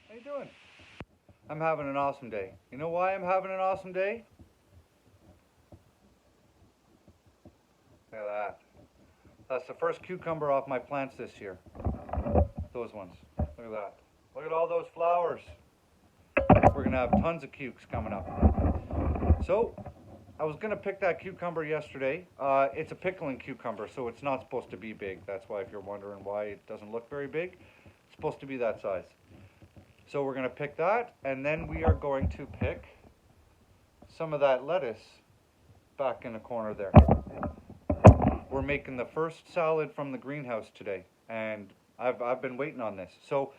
How you doing? I'm having an awesome day. You know why I'm having an awesome day? Look at that. That's the first cucumber off my plants this year. Those ones. Look at that. Look at all those flowers. We're gonna have tons of cukes coming up. So, I was gonna pick that cucumber yesterday. It's a pickling cucumber, so it's not supposed to be big. That's why if you're wondering why it doesn't look very big, it's supposed to be that size. So we're gonna pick that, and then we are going to pick some of that lettuce back in the corner there. We're making the first salad from the greenhouse today, and I've been waiting on this. So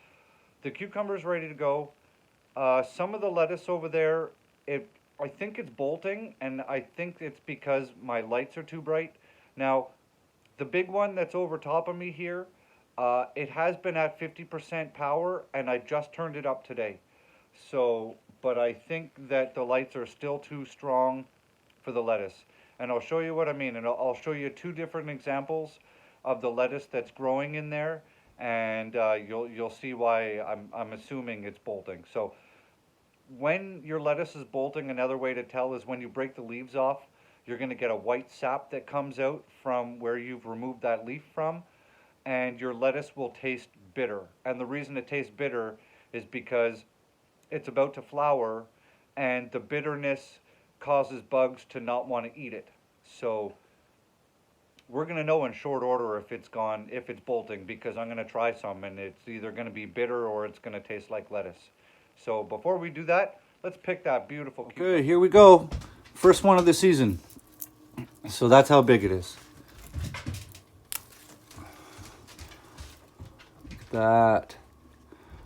the cucumber's ready to go. Some of the lettuce over there, I think it's bolting, and I think it's because my lights are too bright. Now, the big one that's over top of me here, it has been at 50% power, and I just turned it up today. So, but I think that the lights are still too strong for the lettuce. And I'll show you what I mean, and I'll show you two different examples of the lettuce that's growing in there, and you'll see why I'm assuming it's bolting. So when your lettuce is bolting, another way to tell is when you break the leaves off, you're going to get a white sap that comes out from where you've removed that leaf from, and your lettuce will taste bitter. And the reason it tastes bitter is because it's about to flower, and the bitterness causes bugs to not want to eat it. So we're going to know in short order if it's gone, if it's bolting, because I'm going to try some, and it's either going to be bitter or it's going to taste like lettuce. So before we do that, let's pick that beautiful cucumber. Okay, here we go. First one of the season. So that's how big it is. That.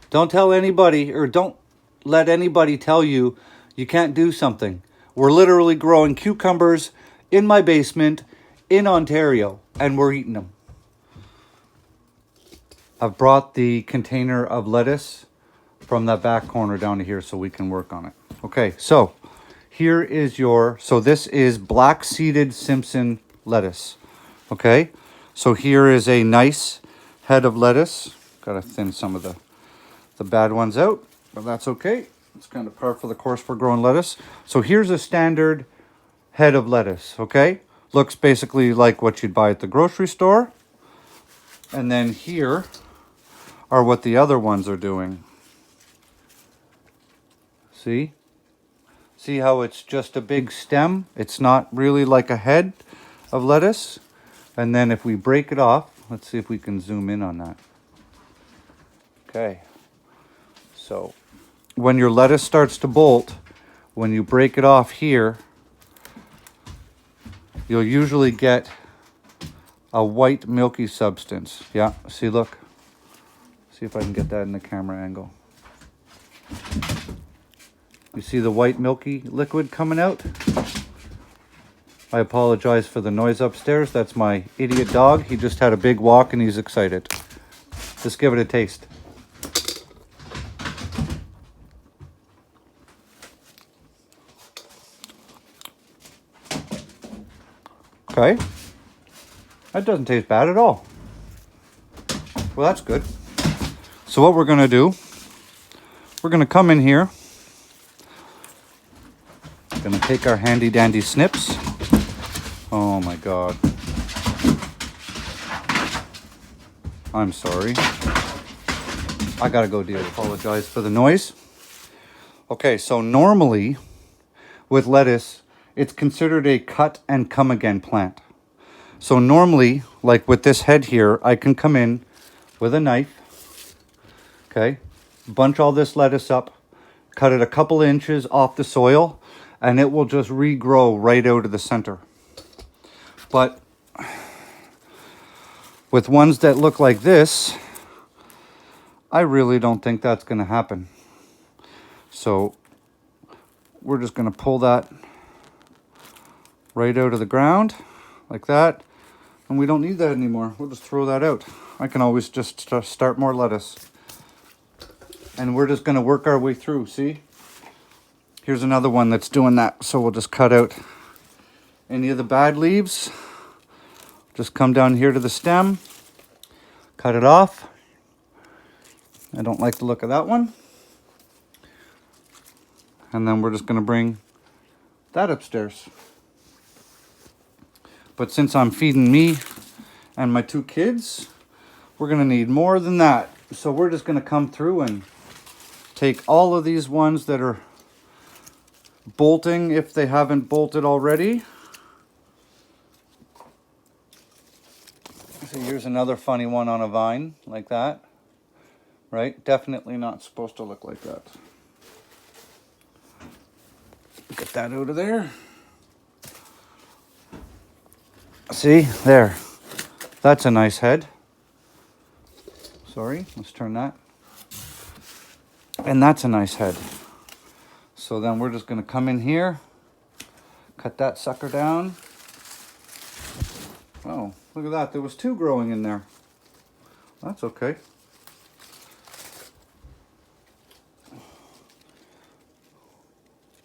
Don't tell anybody, or don't let anybody tell you you can't do something. We're literally growing cucumbers in my basement in Ontario, and we're eating them. I've brought the container of lettuce from that back corner down to here so we can work on it. Okay, so here is so this is black seeded Simpson lettuce. Okay, so here is a nice head of lettuce. Gotta thin some of the bad ones out, but that's okay. It's kind of par for the course for growing lettuce. So here's a standard head of lettuce, okay? Looks basically like what you'd buy at the grocery store. And then here are what the other ones are doing. See? See how it's just a big stem? It's not really like a head of lettuce. And then if we break it off, let's see if we can zoom in on that. Okay. So when your lettuce starts to bolt, when you break it off here, you'll usually get a white milky substance. Yeah, see, look. See if I can get that in the camera angle. You see the white milky liquid coming out? I apologize for the noise upstairs. That's my idiot dog. He just had a big walk and he's excited. Just give it a taste. Okay. That doesn't taste bad at all. Well, that's good. So what we're going to do, we're going to come in here. Going to take our handy dandy snips. Oh my God. I'm sorry. I got to go deal. Apologize for the noise. Okay, so normally with lettuce, it's considered a cut and come again plant. So normally, like with this head here, I can come in with a knife, okay, bunch all this lettuce up, cut it a couple inches off the soil, and it will just regrow right out of the center. But with ones that look like this, I really don't think that's going to happen. So we're just going to pull that right out of the ground like that. And we don't need that anymore. We'll just throw that out. I can always just start more lettuce. And we're just going to work our way through, see? Here's another one that's doing that. So we'll just cut out any of the bad leaves. Just come down here to the stem. Cut it off. I don't like the look of that one. And then we're just going to bring that upstairs. But since I'm feeding me and my 2 kids, we're going to need more than that. So we're just going to come through and take all of these ones that are bolting, if they haven't bolted already. So here's another funny one on a vine, like that. Right? Definitely not supposed to look like that. Get that out of there. See, there. That's a nice head. Sorry, let's turn that. And that's a nice head. So then we're just going to come in here, cut that sucker down. Oh, look at that. There was 2 growing in there. That's okay.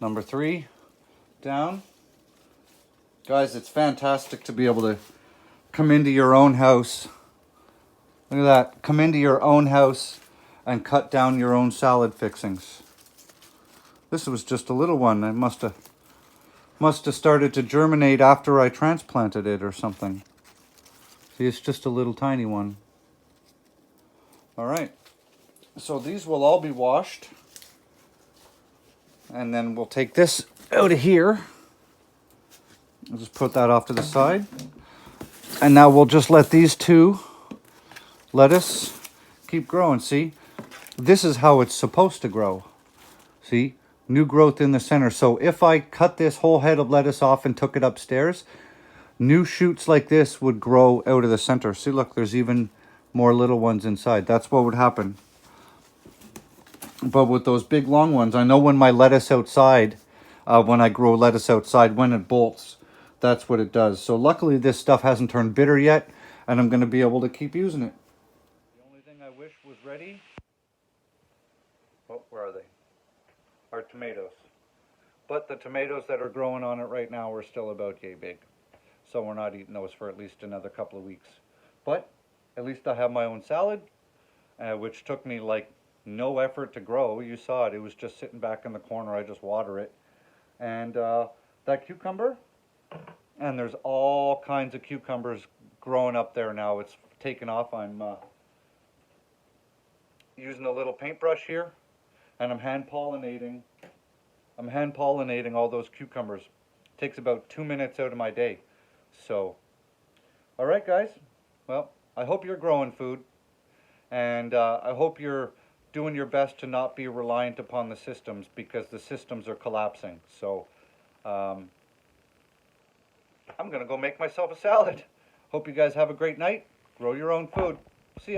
Number 3 down. Guys, it's fantastic to be able to come into your own house. Look at that. Come into your own house and cut down your own salad fixings. This was just a little one. It must have started to germinate after I transplanted it or something. See, it's just a little tiny one. All right. So these will all be washed. And then we'll take this out of here. I'll just put that off to the side. And now we'll just let these 2 lettuce keep growing. See, this is how it's supposed to grow. See, new growth in the center. So if I cut this whole head of lettuce off and took it upstairs, new shoots like this would grow out of the center. See, look, there's even more little ones inside. That's what would happen. But with those big long ones, I know when my lettuce outside, when I grow lettuce outside, when it bolts, that's what it does. So luckily this stuff hasn't turned bitter yet, and I'm going to be able to keep using it. The only thing I wish was ready, oh, where are they? Are tomatoes. But the tomatoes that are growing on it right now are still about yay big. So we're not eating those for at least another couple of weeks. But at least I have my own salad, which took me like no effort to grow. You saw it. It was just sitting back in the corner. I just water it. And that cucumber, and there's all kinds of cucumbers growing up there now. It's taken off. I'm using a little paintbrush here, and I'm hand pollinating all those cucumbers. It takes about 2 minutes out of my day. So, all right, guys. Well, I hope you're growing food, and I hope you're doing your best to not be reliant upon the systems, because the systems are collapsing. So I'm going to go make myself a salad. Hope you guys have a great night. Grow your own food. See ya.